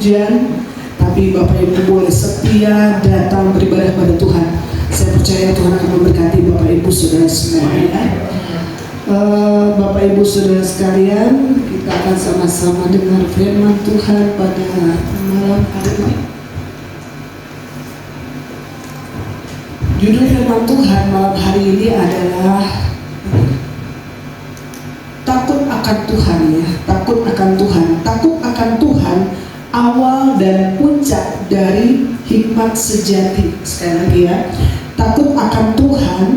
hujan, tapi Bapak Ibu boleh setia datang beribadah pada Tuhan. Saya percaya Tuhan akan memberkati Bapak Ibu saudara semua ya. Bapak Ibu saudara sekalian, kita akan sama-sama dengar firman Tuhan pada malam hari ini. Judul firman Tuhan malam hari ini adalah takut akan Tuhan ya. Takut akan Tuhan. Takut akan Tuhan, awal dan puncak dari hikmat sejati. Sekali lagi ya, takut akan Tuhan,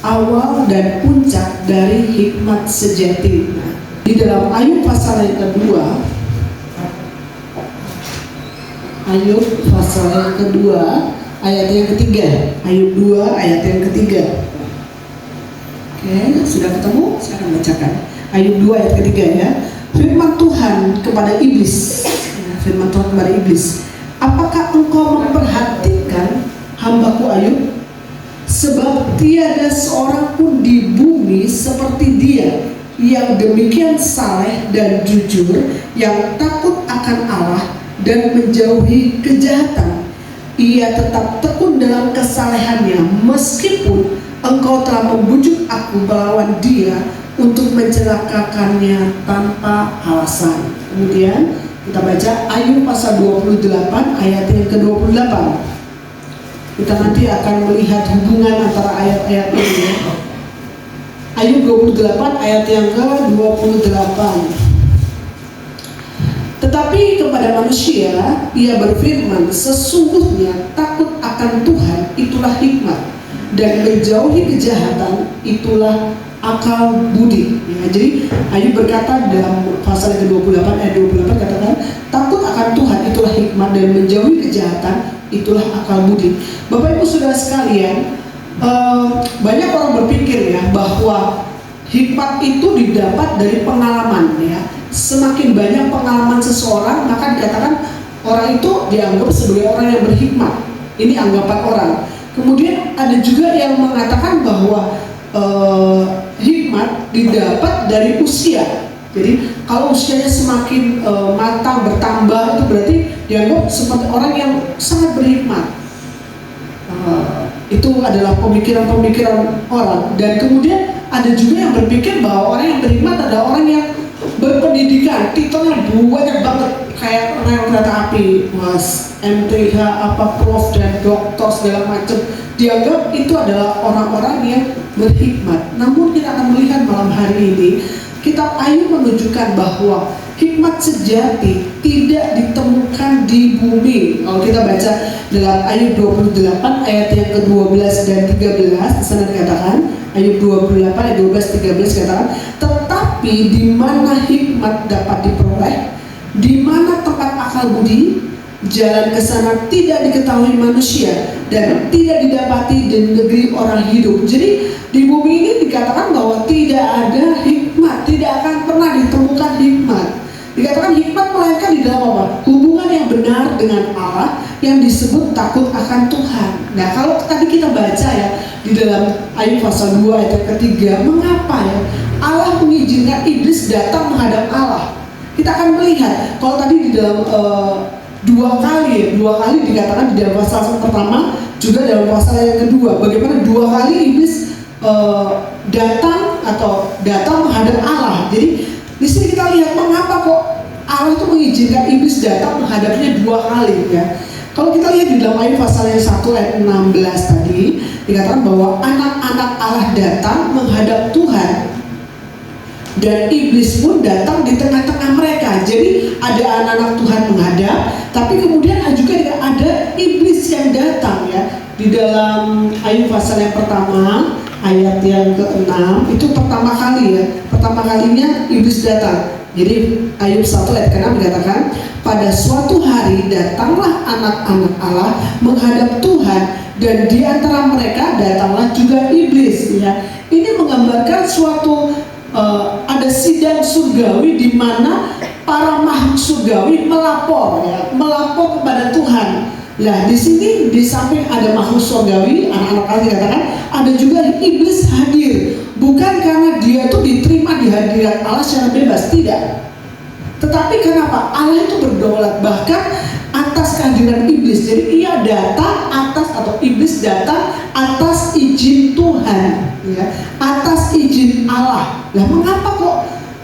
awal dan puncak dari hikmat sejati. Nah, di dalam Ayub pasal yang kedua, Ayub pasal yang kedua ayat yang ketiga, Ayub 2 ayat yang ketiga. Oke, sudah ketemu? Saya akan bacakan Ayub 2 ayat ketiga ya. Firman Tuhan kepada iblis, firman Tuhan kepada iblis, apakah engkau memperhatikan hambaku Ayub? Sebab tiada seorang pun di bumi seperti dia, yang demikian saleh dan jujur, yang takut akan Allah dan menjauhi kejahatan. Ia tetap tekun dalam kesalehannya, meskipun engkau telah membujuk aku melawan dia untuk mencelakakannya tanpa alasan. Kemudian kita baca Ayub pasal 28 ayat yang ke-28. Kita nanti akan melihat hubungan antara ayat-ayat ini. Ayub 28 ayat yang ke-28. Tetapi kepada manusia ia berfirman, sesungguhnya takut akan Tuhan itulah hikmat, dan menjauhi kejahatan itulah akal budi ya. Jadi Ayub berkata dalam pasal ke-28 ayat 28 katakan, takut akan Tuhan itulah hikmat, dan menjauhi kejahatan itulah akal budi. Bapak Ibu saudara sekalian, banyak orang berpikir ya bahwa hikmat itu didapat dari pengalaman ya. Semakin banyak pengalaman seseorang, maka dikatakan orang itu dianggap sebagai orang yang berhikmat. Ini anggapan orang. Kemudian ada juga yang mengatakan bahwa hikmat didapat dari usia. Jadi kalau usianya semakin matang bertambah, itu berarti dianggap seperti orang yang sangat berhikmat. Itu adalah pemikiran-pemikiran orang. Dan kemudian ada juga yang berpikir bahwa orang yang berhikmat adalah orang yang berpendidikan, titelnya banyak banget, kayak rel kereta api, mas, MTH, apa, prof, dan doktor segala macam. Dianggap itu adalah orang-orang yang berhikmat. Namun kita akan melihat malam hari ini, kitab Ayub menunjukkan bahwa hikmat sejati tidak ditemukan di bumi. Kalau kita baca dalam Ayub 28 ayat yang ke-12 dan 13, di sana dikatakan, Ayub 28 ayat 12-13 katakan, tetapi di mana hikmat dapat diperoleh, di mana tempat akal budi, jalan ke sana tidak diketahui manusia dan tidak didapati di negeri orang hidup. Jadi di bumi ini dikatakan bahwa tidak ada hikmat, tidak akan pernah ditemukan hikmat. Dikatakan hikmat melainkan di dalam apa? Hubungan yang benar dengan Allah yang disebut takut akan Tuhan. Nah, kalau tadi kita baca ya di dalam Ayub pasal 2 ayat ketiga, mengapa ya Allah mengizinkan iblis datang menghadap Allah? Kita akan melihat kalau tadi di dalam dua kali dikatakan di dalam pasal pertama, juga dalam pasal yang kedua, bagaimana dua kali iblis datang menghadap Allah. Jadi di sini kita lihat mengapa kok Allah itu mengizinkan iblis datang menghadapnya dua kali ya. Kalau kita lihat di dalam Ayub pasal yang 1 ayat 16 tadi dikatakan bahwa anak-anak Allah datang menghadap Tuhan, dan iblis pun datang di tengah-tengah mereka. Jadi ada anak-anak Tuhan menghadap, tapi kemudian juga ada iblis yang datang ya. Di dalam Ayub pasal yang pertama ayat yang ke-6 itu pertama kali ya, pertama kalinya iblis datang. Jadi Ayub 1 ayat ke-6 dikatakan, pada suatu hari datanglah anak-anak Allah menghadap Tuhan, dan di antara mereka datanglah juga iblis ya. Ini menggambarkan suatu ada sidang surgawi di mana para makhluk surgawi melapor kepada Tuhan. Nah, di sini di samping ada makhluk surgawi, anak-anak Allah dikatakan, ada juga iblis hadir. Bukan karena dia itu diterima di hadirat Allah secara bebas, tidak. Tetapi kenapa? Allah itu berdaulat bahkan atas kehadiran iblis. Jadi ia datang atas, atau iblis datang atas izin Tuhan, ya, atas izin Allah. Nah, mengapa kok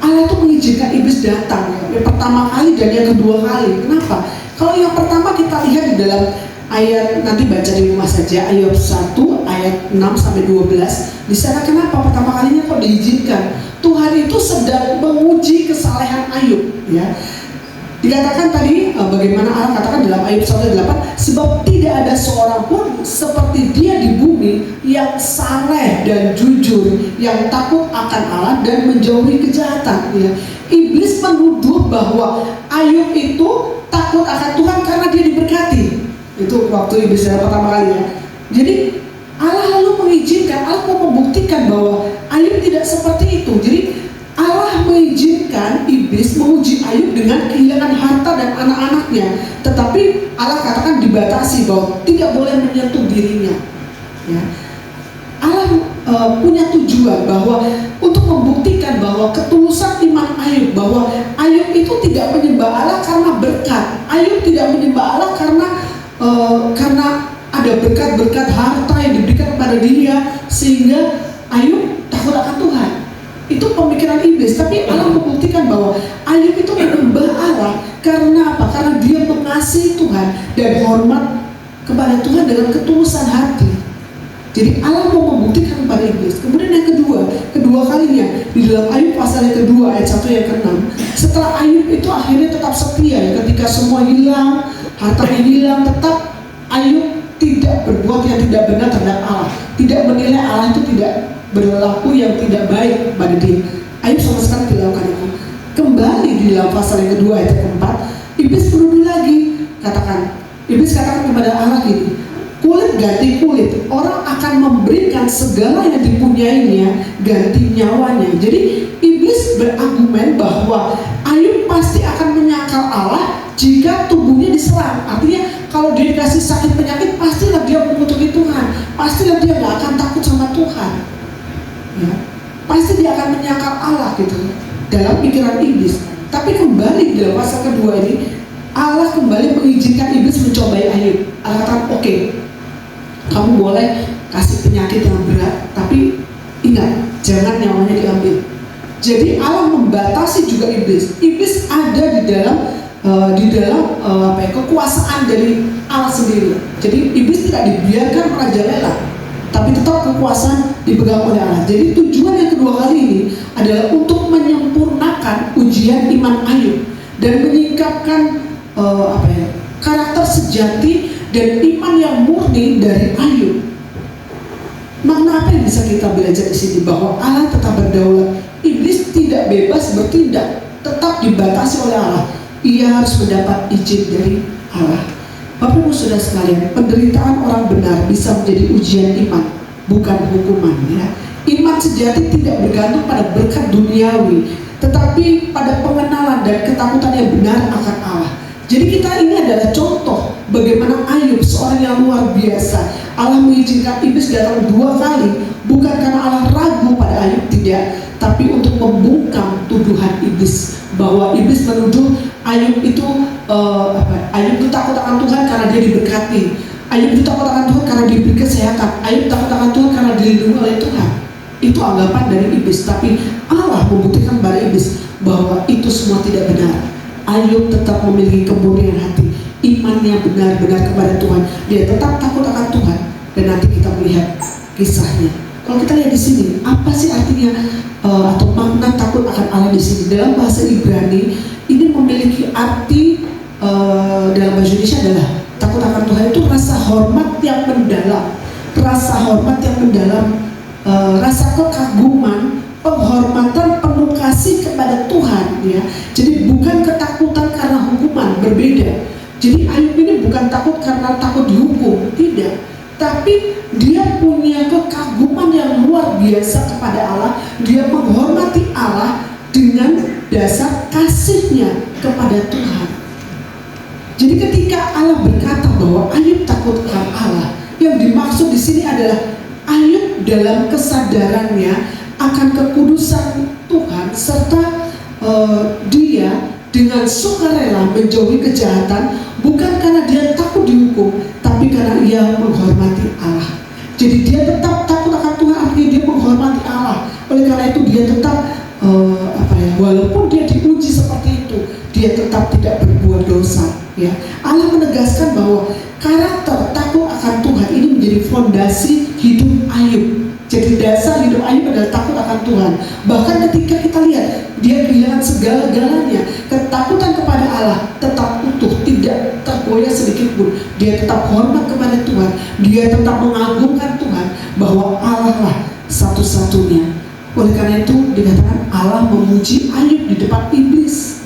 Allah itu mengizinkan iblis datang? Yang pertama kali dan yang kedua kali. Kenapa? Kalau yang pertama kita lihat di dalam ayat, nanti baca di rumah saja, ayat 1 ayat 6 sampai 12. Di sana kenapa pertama kalinya kok diizinkan? Tuhan itu sedang menguji kesalehan Ayub, ya. Dikatakan tadi bagaimana Allah katakan dalam ayat 1:8, sebab tidak ada seorang pun seperti dia di bumi yang saleh dan jujur, yang takut akan Allah dan menjauhi kejahatan, ya. Iblis menuduh bahwa Ayub itu takut akan Tuhan karena dia diberkati. Itu waktu iblis yang pertama kali, ya. Jadi Allah lalu mengizinkan, Allah mau membuktikan bahwa Ayub tidak seperti itu. Jadi Allah mengizinkan iblis menguji Ayub dengan kehilangan harta dan anak-anaknya. Tetapi Allah katakan dibatasi bahwa tidak boleh menyentuh dirinya, ya. Allah punya tujuan bahwa untuk membuktikan bahwa ketulusan iman Ayub, bahwa Ayub itu tidak menyembah Allah karena berkat. Ayub tidak menyembah Allah karena ada berkat-berkat harta yang diberikan kepada dia sehingga Ayub takut akan Tuhan. Itu pemikiran iblis. Tapi Allah membuktikan bahwa Ayub itu menyembah Allah karena apa? Karena dia mengasihi Tuhan dan hormat kepada Tuhan dengan ketulusan hati. Jadi Allah mau membuktikan kepada iblis. Kemudian yang kedua kalinya di dalam Ayub pasal yang kedua ayat 1 yang ke-6, setelah Ayub itu akhirnya tetap setia, ya, ketika semua hilang, hartanya hilang, tetap Ayub tidak berbuat yang tidak benar terhadap Allah, tidak menilai Allah itu tidak berlaku yang tidak baik pada dia. Ayub sama sekali tidak lakukan itu. Kembali di dalam pasal yang kedua ayat keempat, iblis menuduh lagi, iblis katakan kepada Allah gini, kulit ganti kulit, orang akan memberikan segala yang dipunyainya ganti nyawanya. Jadi iblis berargumen bahwa Ayub pasti akan menyangkal Allah jika tubuhnya diserang. Artinya kalau dia dikasih sakit penyakit, pastilah dia mengutuki Tuhan, pastilah dia gak akan takut sama Tuhan, ya. Pasti dia akan menyangkal Allah gitu, dalam pikiran iblis. Tapi kembali dalam pasal kedua ini, Allah kembali mengizinkan iblis mencobai Ayub. Allah katakan, oke, kamu boleh kasih penyakit yang berat, tapi ingat, jangan nyawanya diambil. Jadi Allah membatasi juga iblis. Iblis ada di dalam kekuasaan dari Allah sendiri. Jadi iblis tidak dibiarkan merajalela, tapi tetap kekuasaan dipegang oleh Allah. Jadi tujuan yang kedua kali ini adalah untuk menyempurnakan ujian iman Ayub dan menyingkapkan karakter sejati dan iman yang murni dari Ayub. Makna apa yang bisa kita belajar di sini? Bahwa Allah tetap berdaulat. Iblis tidak bebas bertindak, tetap dibatasi oleh Allah. Ia harus mendapat izin dari Allah. Bapak Ibu Saudara sekalian, penderitaan orang benar bisa menjadi ujian iman, bukan hukuman, ya. Iman sejati tidak bergantung pada berkat duniawi, tetapi pada pengenalan dan ketakutan yang benar akan Allah. Jadi kita ini adalah contoh bagaimana Ayub, seorang yang luar biasa. Allah mengizinkan iblis datang 2 kali, bukan karena Allah ragu pada Ayub, tidak, tapi untuk membungkam tuduhan iblis bahwa iblis menuduh Ayub itu Ayub itu takut akan Tuhan karena dia diberkati. Ayub itu takut akan Tuhan karena diberi kesehatan. Ayub takut akan Tuhan karena dilindungi oleh Tuhan. Itu anggapan dari iblis. Tapi Allah membuktikan pada iblis bahwa itu semua tidak benar. Ayub tetap memiliki kemurnian hati, imannya benar-benar kepada Tuhan. Dia tetap takut akan Tuhan. Dan nanti kita melihat kisahnya. Kalau kita lihat di sini, apa sih artinya atau makna takut akan Allah di sini? Dalam bahasa Ibrani ini memiliki arti dalam bahasa Indonesia adalah takut akan Tuhan itu rasa hormat yang mendalam, rasa kekaguman, penghormatan, penuh kasih kepada Tuhan, ya. Jadi bukan ketakutan karena hukuman, berbeda. Jadi Ayub ini bukan takut karena takut dihukum, tidak. Tapi dia punya kekaguman yang luar biasa kepada Allah. Dia menghormati Allah dengan dasar kasihnya kepada Tuhan. Jadi ketika Allah berkata bahwa Ayub takut akan Allah, yang dimaksud di sini adalah Ayub dalam kesadarannya akan kekudusan Tuhan serta dia dengan sukarela menjauhi kejahatan, bukan karena dia takut dihukum, tapi karena ia menghormati Allah. Jadi dia tetap takut akan Tuhan, artinya dia menghormati Allah. Oleh karena itu dia tetap walaupun dia diuji seperti itu, dia tetap tidak berbuat dosa. Ya, Allah menegaskan bahwa karakter takut akan Tuhan ini menjadi fondasi hidup Ayub. Jadi dasar hidup Ayub adalah takut akan Tuhan. Bahkan ketika kita lihat dia kehilangan segala-galanya, ketakutan kepada Allah tetap utuh, tidak tergoyah sedikit pun. Dia tetap hormat kepada Tuhan, dia tetap mengagungkan Tuhan bahwa Allah lah satu-satunya. Oleh karena itu dikatakan Allah memuji Ayub di depan iblis.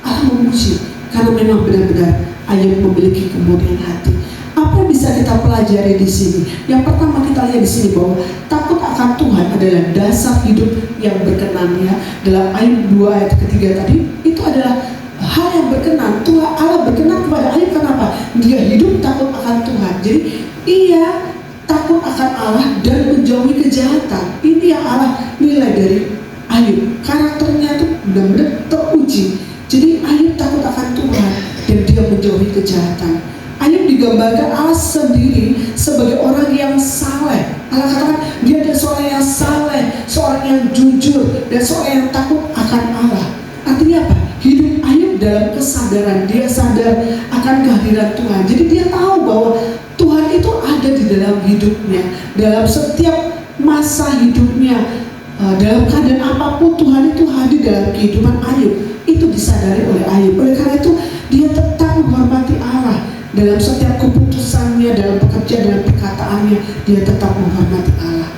Allah memuji karena memang benar-benar Ayub memiliki kemuliaan hati. Apa yang bisa kita pelajari di sini? Yang pertama kita lihat di sini bahwa takut akan Tuhan adalah dasar hidup yang berkenan, ya. Dalam Ayub 2 ayat ketiga tadi, itu adalah hal yang berkenan. Tuhan Allah berkenan kepada Ayub, kenapa? Dia hidup takut akan Tuhan. Jadi ia takut akan Allah dan menjauhi kejahatan. Ini yang Allah nilai dari Ayub. Karakternya itu benar-benar teruji. Jadi Ayub takut akan Tuhan dan dia menjauhi kejahatan. Ayub digambarkan Allah sendiri sebagai orang yang saleh. Allah katakan dia adalah seorang yang saleh, seorang yang jujur, dan seorang yang takut akan Allah. Artinya apa? Hidup Ayub dalam kesadaran, dia sadar akan kehadiran Tuhan. Jadi dia tahu bahwa Tuhan itu ada di dalam hidupnya, dalam setiap masa hidupnya, dalam keadaan apapun Tuhan itu hadir dalam kehidupan Ayub. Itu disadari oleh Ayub. Oleh karena itu dia tetap menghormati Allah dalam setiap keputusannya, dalam pekerjaan, dalam perkataannya, dia tetap menghormati Allah.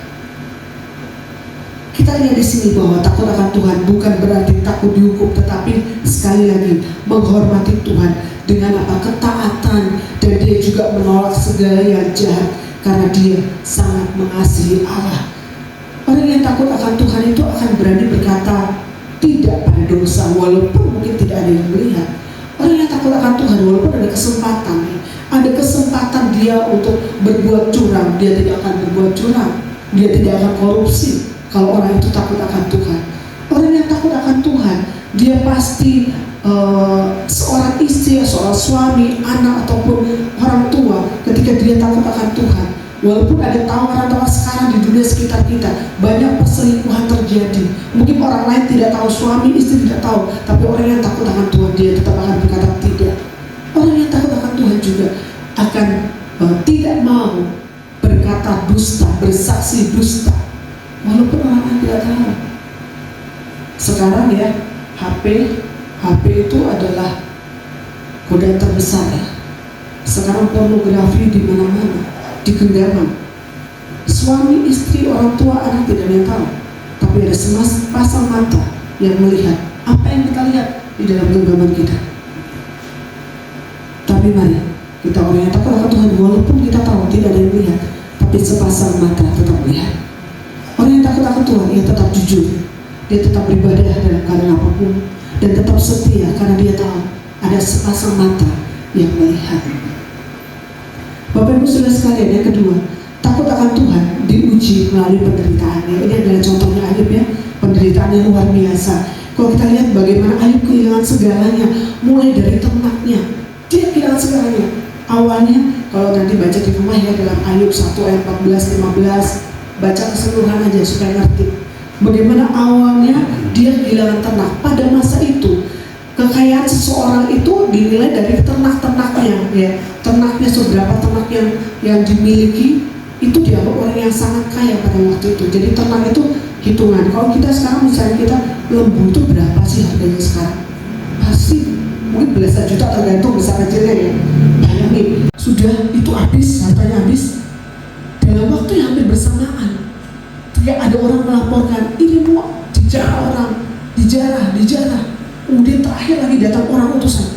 Kita lihat di sini bahwa takut akan Tuhan bukan berarti takut dihukum, tetapi sekali lagi menghormati Tuhan dengan apa? Ketaatan, dan dia juga menolak segala yang jahat karena dia sangat mengasihi Allah. Orang yang takut akan Tuhan itu akan berani berkata tidak pada dosa walaupun mungkin tidak ada yang melihat. Orang yang takut akan Tuhan walaupun ada kesempatan dia untuk berbuat curang, dia tidak akan berbuat curang, dia tidak akan korupsi. Kalau orang itu takut akan Tuhan, orang yang takut akan Tuhan, dia pasti seorang istri, seorang suami, anak ataupun orang tua, ketika dia takut akan Tuhan, walaupun ada tawaran-tawaran sekarang di dunia sekitar kita, banyak perselingkuhan terjadi. Mungkin orang lain tidak tahu, suami istri tidak tahu, tapi orang yang takut akan Tuhan, dia tetap akan berkata tidak. Orang yang takut akan Tuhan juga akan tidak mau berkata dusta, bersaksi dusta, walaupun orang lain tidak tahu. Sekarang ya, HP itu adalah godaan terbesar, ya. Sekarang pornografi di mana-mana, di genggaman. Suami, istri, orang tua, anak tidak ada yang tahu, tapi ada sepasang mata yang melihat apa yang kita lihat di dalam genggaman kita. Tapi mari kita orang yang takut akan Tuhan, walaupun kita tahu tidak ada yang melihat, tapi sepasang mata tetap melihat. Orang yang takut akan Tuhan, ia tetap jujur, dia tetap beribadah dalam keadaan apapun, dan tetap setia karena dia tahu ada sepasang mata yang melihat. Bapak Ibu Saudara sekalian, yang kedua, takut akan Tuhan diuji melalui penderitaannya. Ini adalah contohnya Ayub, ya, penderitaan yang luar biasa. Kalau kita lihat bagaimana Ayub kehilangan segalanya, mulai dari ternaknya, dia kehilangan segalanya. Awalnya, kalau nanti baca di rumah ya, dalam Ayub 1 ayat 14-15, baca keseluruhan aja supaya ngerti bagaimana awalnya dia kehilangan ternak. Pada masa itu kekayaan seseorang itu dinilai dari ternak-ternaknya, ya. Ternaknya, seberapa ternak yang dimiliki itu dianggap orang yang sangat kaya pada waktu itu. Jadi ternak itu hitungan. Kalau kita sekarang misalnya kita lembu itu berapa sih harganya sekarang? Pasti mungkin belasan juta, tergantung besar kecilnya, ya. Bayangin, sudah itu habis, hartanya habis dalam waktu yang hampir bersamaan. Tidak ada orang melaporkan, ini mau dijarah orang, dijarah. Kemudian terakhir lagi datang orang utusan,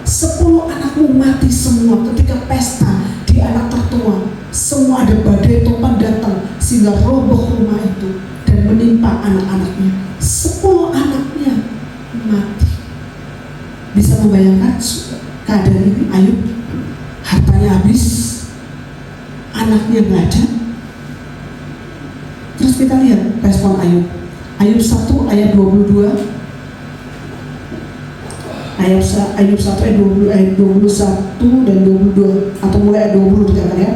10 anakmu mati semua ketika pesta di anak tertua. Semua ada badai topan datang sehingga roboh rumah itu dan menimpa anak-anaknya. 10 anaknya mati. Bisa membayangkan keadaan ini Ayub? Hartanya habis, anaknya nggak ada. Terus kita lihat respon Ayub. Ayub 1 ayat 22. Ayub 1 ayat 21 dan 22, atau mulai ayat 20 dikatakan ya.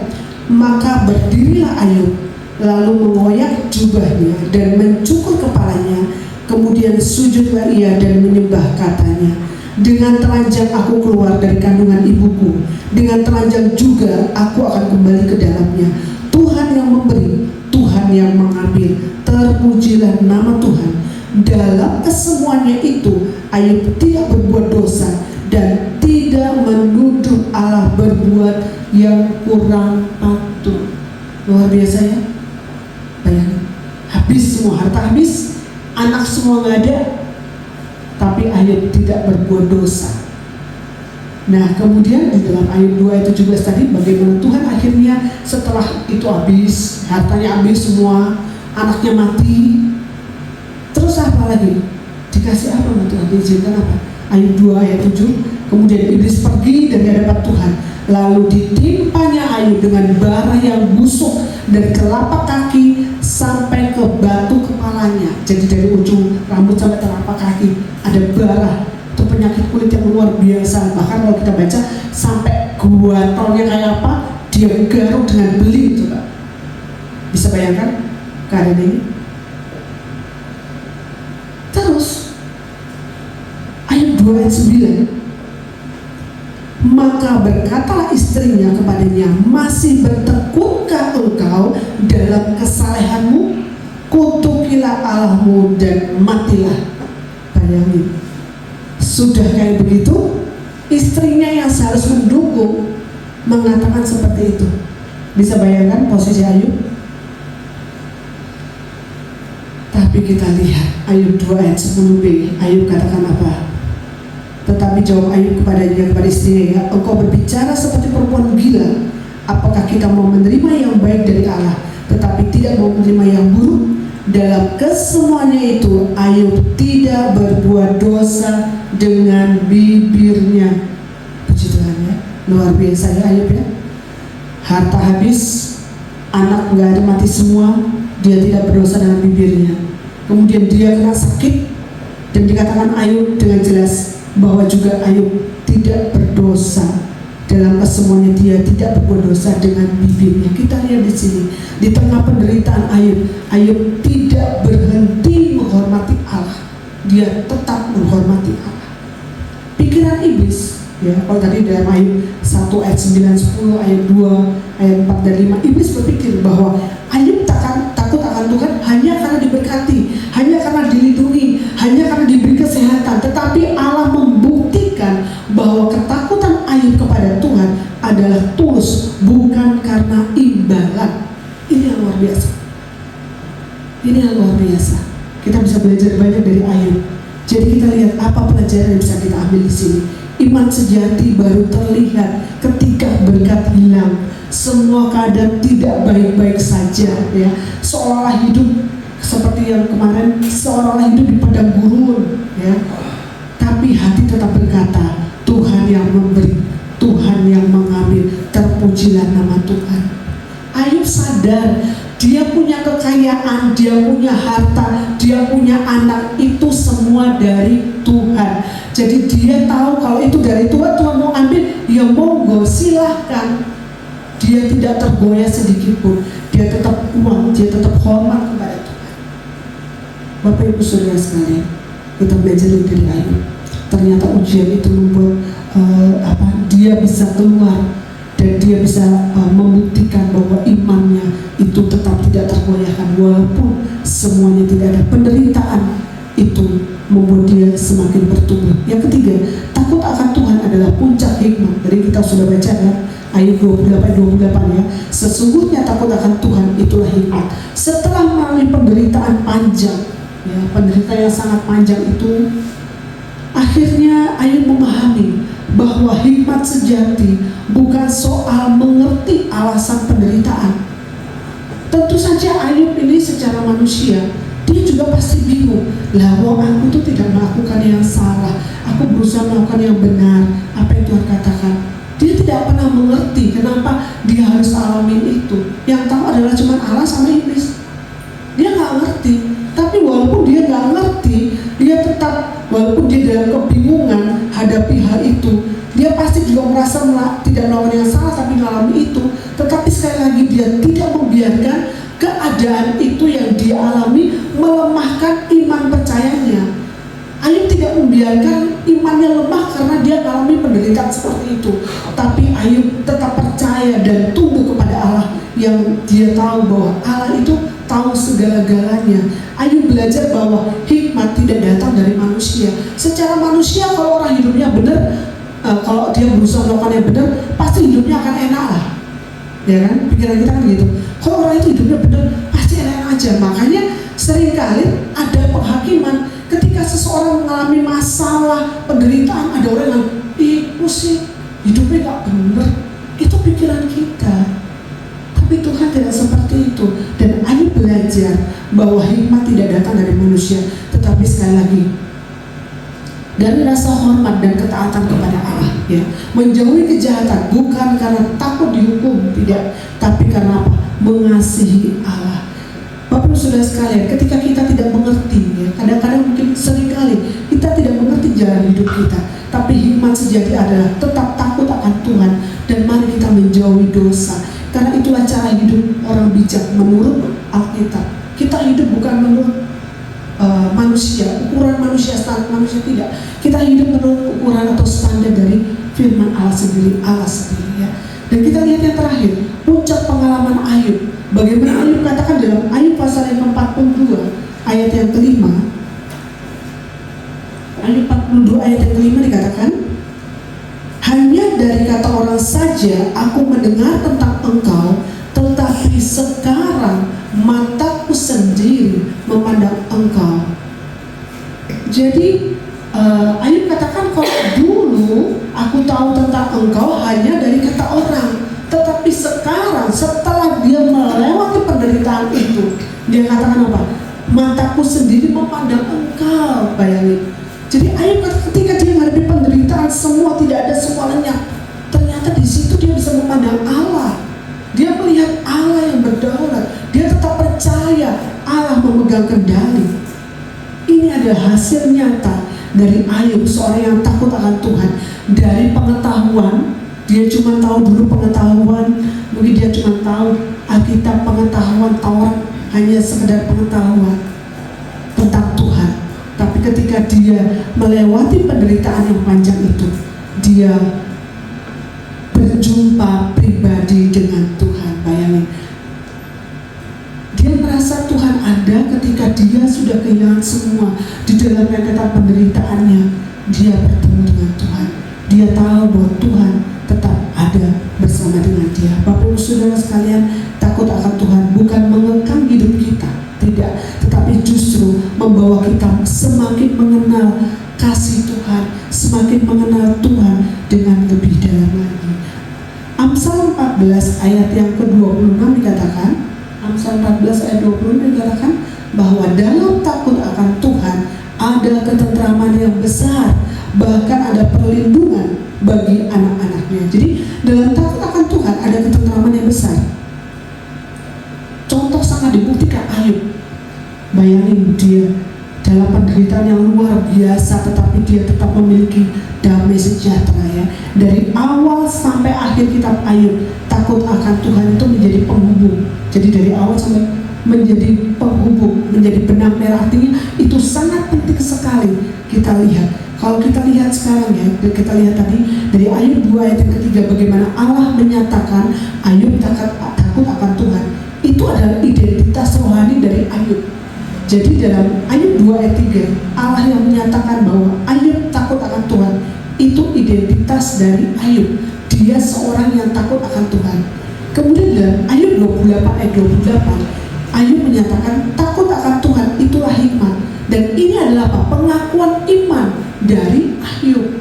Maka berdirilah Ayub, lalu mengoyak jubahnya dan mencukur kepalanya, kemudian sujudlah ia dan menyembah, katanya, dengan telanjang aku keluar dari kandungan ibuku, dengan telanjang juga aku akan kembali ke dalamnya. Tuhan yang memberi, Tuhan yang mengambil, terpujilah nama Tuhan. Dalam kesemuanya itu Ayub tidak berbuat dosa dan tidak menuduh Allah berbuat yang kurang patut. Luar biasa ya. Bayangin, habis semua harta, habis, anak semua nggak ada, tapi Ayub tidak berbuat dosa. Nah kemudian di dalam Ayub 2 ayat 17 tadi, bagaimana Tuhan akhirnya setelah itu habis, hartanya habis semua, anaknya mati, terus apa lagi? Dikasih apa sama Tuhan? Diizinkan apa? Ayub 2 ayat 7, kemudian iblis pergi dari hadapan Tuhan, lalu ditimpanya Ayub dengan bara yang busuk dari telapak kaki sampai ke batu kepalanya. Jadi dari ujung rambut sampai telapak kaki ada bara. Itu penyakit kulit yang luar biasa. Bahkan kalau kita baca sampai guatalnya kayak apa, dia garuk dengan beling. Coba bisa bayangkan keadaan ini. Terus ayat 2 ayat 9, maka berkatalah istrinya kepadanya, masih bertekunkah engkau dalam kesalehanmu? Kutukilah Allahmu dan matilah. Bayangin, sudah kayak begitu, istrinya yang seharusnya mendukung mengatakan seperti itu. Bisa bayangkan posisi Ayub? Tapi kita lihat Ayub 2 ayat 10b, Ayub katakan apa? Tetapi jawab Ayub kepadanya, kepada istrinya, engkau berbicara seperti perempuan gila. Apakah kita mau menerima yang baik dari Allah, tetapi tidak mau menerima yang buruk? Dalam kesemuanya itu Ayub tidak berbuat dosa dengan bibirnya. Puji Tuhan ya, luar biasa ya Ayub ya. Harta habis, anak nggak ada, mati semua, dia tidak berdosa dengan bibirnya. Kemudian dia kena sakit, dan dikatakan Ayub dengan jelas bahwa juga Ayub tidak berdosa. Dalam kesemuanya dia tidak berbuat dosa dengan bibirnya. Kita lihat di sini, di tengah penderitaan Ayub, Ayub tidak berhenti menghormati Allah. Dia tetap menghormati Allah. Pikiran iblis, ya, kalau tadi dalam Ayub 1 ayat 9, 10, ayat 2, ayat 4 dan 5, iblis berpikir bahwa Ayub takut akan Tuhan hanya karena diberkati, hanya karena dilindungi, hanya karena diberi kesehatan. Tetapi Allah membuktikan bahwa ketakutan Ayub kepada Tuhan adalah tulus, bukan karena imbalan. Ini yang luar biasa. Ini yang luar biasa. Kita bisa belajar banyak dari Ayub. Jadi kita lihat apa pelajaran yang bisa kita ambil di sini. Iman sejati baru terlihat ketika berkat hilang. Semua keadaan tidak baik-baik saja, ya. Seolah hidup seperti yang kemarin, seolah hidup di padang gurun, ya. Tapi hati tetap berkata, Tuhan yang memberi, Tuhan yang mengambil, terpujilah nama Tuhan. Ayub sadar dia punya kekayaan, dia punya harta, dia punya anak, itu semua dari Tuhan. Jadi dia tahu kalau itu dari Tuhan, Tuhan mau ambil, ya monggo, silahkan. Dia tidak tergoyah sedikit pun. Dia tetap kuat, dia tetap hormat kepada Tuhan. Bapak Ibu Saudara sekalian, kita belajar dari Ayub. Ternyata ujian itu membuat dia bisa keluar, dan dia bisa membuktikan bahwa imannya itu tetap tidak tergoyahkan walaupun semuanya tidak ada. Penderitaan itu membuat dia semakin bertumbuh. Yang ketiga, takut akan Tuhan adalah puncak hikmat. Jadi kita sudah baca ya, ayat 28 ya. Sesungguhnya takut akan Tuhan itulah hikmat. Setelah melalui penderitaan panjang, ya, penderitaan yang sangat panjang itu, akhirnya Ayub memahami bahwa hikmat sejati bukan soal mengerti alasan penderitaan. Tentu saja Ayub ini secara manusia, dia juga pasti bingung. Lah, aku tuh tidak melakukan yang salah, aku berusaha melakukan yang benar, apa yang Tuhan katakan. Dia tidak pernah mengerti kenapa dia harus alamin itu. Yang tahu adalah cuma Allah sama iblis. Dia nggak ngerti. Tapi walaupun dia nggak ngerti, dia tetap, walaupun dia dalam kebingungan menghadapi hal itu, dia pasti juga merasa tidak melakukan yang salah tapi mengalami itu. Tetapi sekali lagi dia tidak membiarkan keadaan itu yang dia alami melemahkan iman percayanya. Ayub tidak membiarkan imannya lemah karena dia mengalami penderitaan seperti itu. Tapi Ayub tetap percaya dan tunduk kepada Allah yang dia tahu bahwa Allah itu tahu segala-galanya. Ayub belajar bahwa hikmat tidak datang dari manusia. Secara manusia kalau orang hidupnya benar, kalau dia berusaha melakukan yang benar, pasti hidupnya akan enak lah. Ya kan? Pikiran kita kan gitu. Kalau orang itu hidupnya benar, pasti enak aja. Makanya seringkali ada penghakiman ketika seseorang mengalami masalah, penderitaan, ada orang yang pusing, hidupnya gak benar. Itu pikiran kita. Tapi Tuhan tidak seperti itu. Dan Ayub belajar bahwa hikmat tidak datang dari manusia, tetapi sekali lagi dari rasa hormat dan ketaatan kepada Allah, ya. Menjauhi kejahatan bukan karena takut dihukum, tidak, tapi karena apa? Mengasihi Allah. Bapak Ibu Saudara sekalian, ketika kita tidak mengerti, ya, kadang-kadang mungkin seringkali kita tidak mengerti jalan hidup kita, tapi hikmat sejati adalah tetap takut akan Tuhan dan mari kita menjauhi dosa. Karena itulah cara hidup orang bijak menurut Alkitab. Kita hidup bukan menurut manusia, ukuran manusia, standar manusia, tidak. Kita hidup menurut ukuran atau standar dari firman Allah sendiri, ya. Dan kita lihat yang terakhir, puncak pengalaman Ayub. Bagaimana Ayub katakan dalam Ayub pasal yang ke-42 ayat yang kelima. Ayub 42 ayat yang kelima dikatakan, hanya dari kata orang saja aku mendengar tentang engkau, tetapi sekarang mataku sendiri memandang engkau. Jadi Ayub katakan kalau dulu aku tahu tentang engkau hanya dari kata orang, tetapi sekarang setelah dia melewati penderitaan itu, dia katakan apa? Mataku sendiri memandang engkau. Bayangin. Jadi Ayub ketika dia menghadapi penderitaan semua tidak ada, semua lenyap, ternyata di situ dia bisa memandang Allah. Dia melihat Allah yang berdaulat. Dia tetap percaya Allah memegang kendali. Ini adalah hasil nyata dari Ayub, seorang yang takut akan Tuhan. Dari pengetahuan, dia cuma tahu dulu pengetahuan, mungkin dia cuma tahu Alkitab, pengetahuan Taurat, hanya sekedar pengetahuan tentang Tuhan. Tapi ketika dia melewati penderitaan yang panjang itu, dia berjumpa pribadi dengan Tuhan. Bayangin, dia merasa Tuhan ada ketika dia sudah kehilangan semua. Di dalam rentetan penderitaannya, dia bertemu dengan Tuhan. Dia tahu bahwa Tuhan tetap ada bersama dengan dia. Bapak Ibu Saudara sekalian, takut akan Tuhan bukan mengekang hidup kita, tidak, tetapi justru membawa kita semakin mengenal kasih Tuhan, semakin mengenal Tuhan dengan lebih dalam lagi. Amsal 14 ayat yang ke-26 dikatakan, Amsal 14 ayat 26 dikatakan bahwa dalam takut akan Tuhan ada ketentraman yang besar, bahkan ada perlindungan bagi anak-anaknya. Jadi dalam takut akan Tuhan ada ketentraman yang besar. Contoh sangat dibuktikan Ayub. Bayangin dia dalam penderitaan yang luar biasa, tetapi dia tetap memiliki damai sejahtera, ya. Dari awal sampai akhir kitab Ayub, takut akan Tuhan itu menjadi penghubung. Jadi dari awal sampai menjadi penghubung, menjadi benang merah. Artinya itu sangat penting sekali kita lihat. Kalau kita lihat sekarang, ya, kita lihat tadi dari Ayub 2 ayat yang ketiga, bagaimana Allah menyatakan Ayub takut akan Tuhan. Itu adalah identitas rohani dari Ayub. Jadi dalam Ayub 2 ayat 3, Allah yang menyatakan bahwa Ayub takut akan Tuhan. Itu identitas dari Ayub. Dia seorang yang takut akan Tuhan. Kemudian dalam Ayub 28 ayat 28, Ayub menyatakan takut akan Tuhan itulah hikmat. Dan ini adalah apa? Pengakuan iman dari Ayub.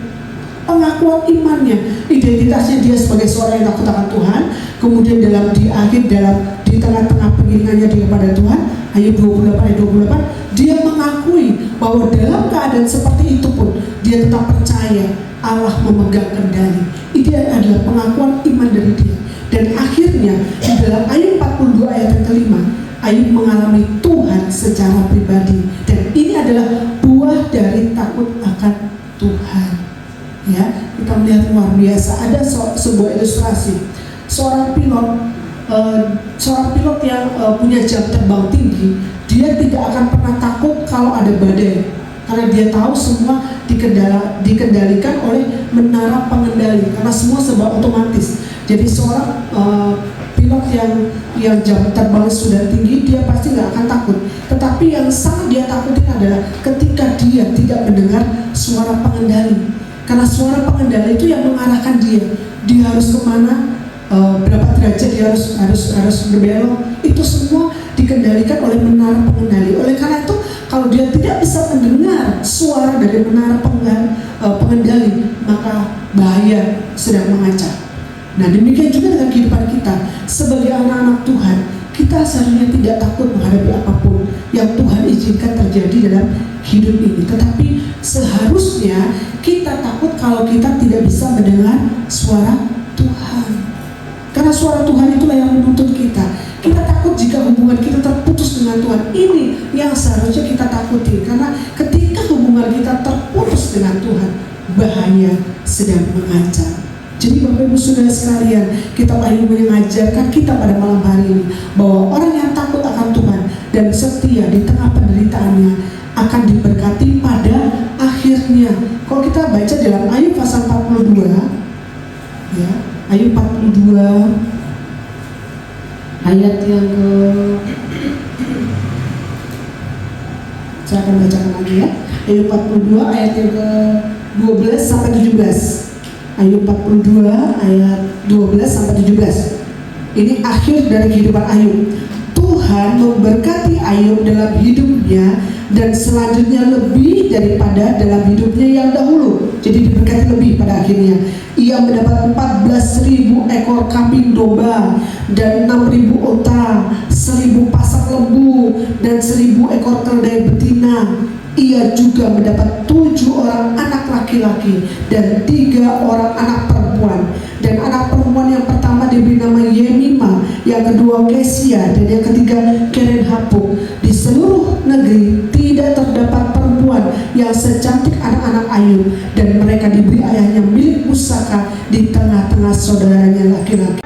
Pengakuan imannya, identitasnya dia sebagai seorang yang takut akan Tuhan. Kemudian di tengah-tengah pengiringannya dia kepada Tuhan, Ayub 28 ayat 28, dia mengakui bahwa dalam keadaan seperti itu pun dia tetap percaya Allah memegang kendali. Itu adalah pengakuan iman dari dia. Dan akhirnya di dalam Ayub 42 ayat yang kelima, Ayub mengalami Tuhan secara pribadi. Dan ini adalah buah dari takut akan Tuhan. Ya, kita melihat luar biasa. Ada sebuah ilustrasi seorang pilot yang punya jam terbang tinggi, dia tidak akan pernah takut kalau ada badai, karena dia tahu semua dikendalikan oleh menara pengendali, karena semua serba otomatis. Jadi seorang pilot yang jam terbang sudah tinggi, dia pasti nggak akan takut. Tetapi yang sangat dia takutin adalah ketika dia tidak mendengar suara pengendali, karena suara pengendali itu yang mengarahkan dia harus kemana, berapa derajat dia harus berbelok. Itu semua dikendalikan oleh menara pengendali. Oleh karena itu, kalau dia tidak bisa mendengar suara dari menara pengendali, maka bahaya sedang mengancam. Nah, demikian juga dengan kehidupan kita sebagai anak-anak Tuhan. Kita seharusnya tidak takut menghadapi apapun yang Tuhan izinkan terjadi dalam hidup ini. Tetapi seharusnya kita takut kalau kita tidak bisa mendengar suara Tuhan, karena suara Tuhan itulah yang menuntut kita. Kita takut jika hubungan kita terputus dengan Tuhan. Ini yang seharusnya kita takuti, karena ketika hubungan kita terputus dengan Tuhan, bahaya sedang mengancam. Jadi Bapak Ibu Saudara sekalian, kita ingin mengajarkan kita pada malam hari ini bahwa orang yang takut akan Tuhan dan setia di tengah penderitaannya akan diberkati pada akhirnya. Kalau kita baca dalam Ayub pasal 42, ya, Ayub 42 ayat yang saya akan bacakan lagi ya. Ayub 42 ayat yang ke-12 sampai 17. Ayub 42 ayat 12 sampai 17. Ini akhir dari kehidupan Ayub. Tuhan memberkati Ayub dalam hidupnya dan selanjutnya lebih daripada dalam hidupnya yang dahulu. Jadi diberkati lebih pada akhirnya. Ia mendapat 14.000 ekor kambing domba dan 6.000 unta, 1.000 pasang lembu dan 1.000 ekor keledai betina. Ia juga mendapat 7 orang anak laki-laki dan 3 orang anak perempuan. Dan anak perempuan yang pertama diberi nama Yemima, yang kedua Kesia, dan yang ketiga Keren-Hapuk. Di seluruh negeri tidak terdapat perempuan yang secantik anak-anak Ayub, dan mereka diberi ayahnya milik pusaka di tengah-tengah saudaranya laki-laki.